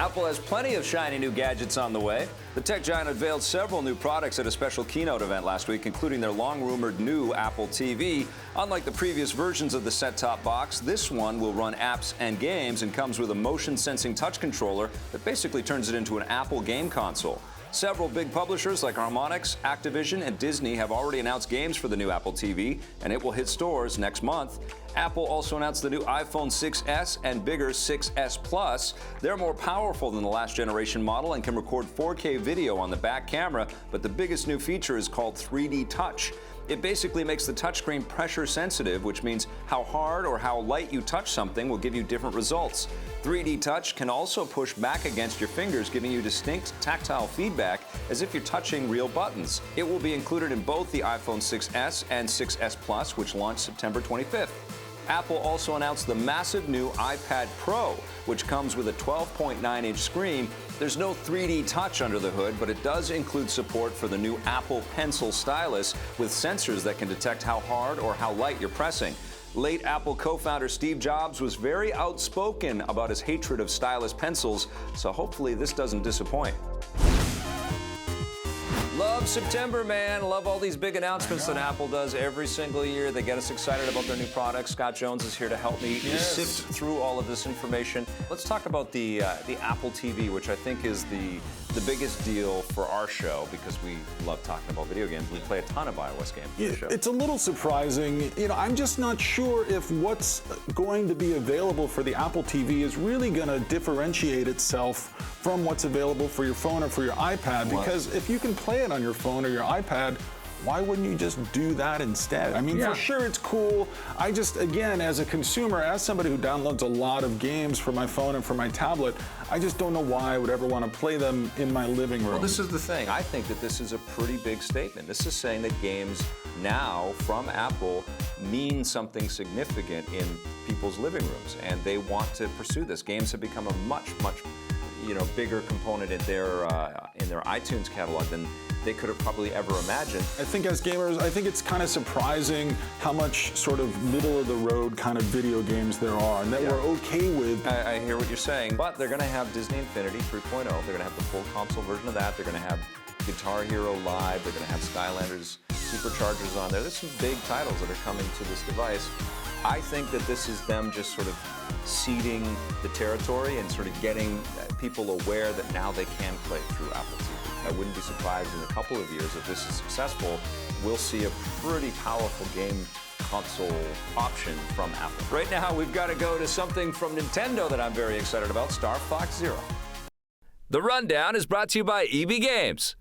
Apple has plenty of shiny new gadgets on the way. The tech giant unveiled several new products at a special keynote event last week, including their long-rumored new Apple TV. Unlike the previous versions of the set-top box, this one will run apps and games and comes with a motion-sensing touch controller that basically turns it into an Apple game console. Several big publishers like Harmonix, Activision, and Disney have already announced games for the new Apple TV, and it will hit stores next month. Apple also announced the new iPhone 6s and bigger 6s Plus. They're more powerful than the last generation model and can record 4K video on the back camera, but the biggest new feature is called 3D Touch. It basically makes the touchscreen pressure sensitive, which means how hard or how light you touch something will give you different results. 3D Touch can also push back against your fingers, giving you distinct tactile feedback as if you're touching real buttons. It will be included in both the iPhone 6s and 6s Plus, which launched September 25th. Apple also announced the massive new iPad Pro, which comes with a 12.9-inch screen. There's no 3D touch under the hood, but it does include support for the new Apple Pencil stylus with sensors that can detect how hard or how light you're pressing. Late Apple co-founder Steve Jobs was very outspoken about his hatred of stylus pencils, so hopefully this doesn't disappoint. Love September, man. Love all these big announcements that Apple does every single year. They get us excited about their new products. Scott Jones is here to help me sift through all of this information. Let's talk about the Apple TV, which I think is the biggest deal for our show because we love talking about video games. We play a ton of iOS games on the show. It's a little surprising. I'm just not sure if what's going to be available for the Apple TV is really going to differentiate itself from what's available for your phone or for your iPad, because if you can play it on your phone or your iPad, why wouldn't you just do that instead? I mean, for sure it's cool. I just, again, as a consumer, as somebody who downloads a lot of games for my phone and for my tablet, I just don't know why I would ever want to play them in my living room. Well, this is the thing. I think that this is a pretty big statement. This is saying that games now from Apple mean something significant in people's living rooms, and they want to pursue this. Games have become a much bigger component in their iTunes catalog than they could have probably ever imagined. I think as gamers, I think it's kind of surprising how much sort of middle-of-the-road kind of video games there are, and that we're okay with. I hear what you're saying, but they're going to have Disney Infinity 3.0. They're going to have the full console version of that. They're going to have Guitar Hero Live. They're going to have Skylanders Superchargers on there. There's some big titles that are coming to this device. I think that this is them just sort of seeding the territory and sort of getting people aware that now they can play through Apple TV. I wouldn't be surprised in a couple of years if this is successful, we'll see a pretty powerful game console option from Apple. Right now, we've got to go to something from Nintendo that I'm very excited about, Star Fox Zero. The Rundown is brought to you by EB Games.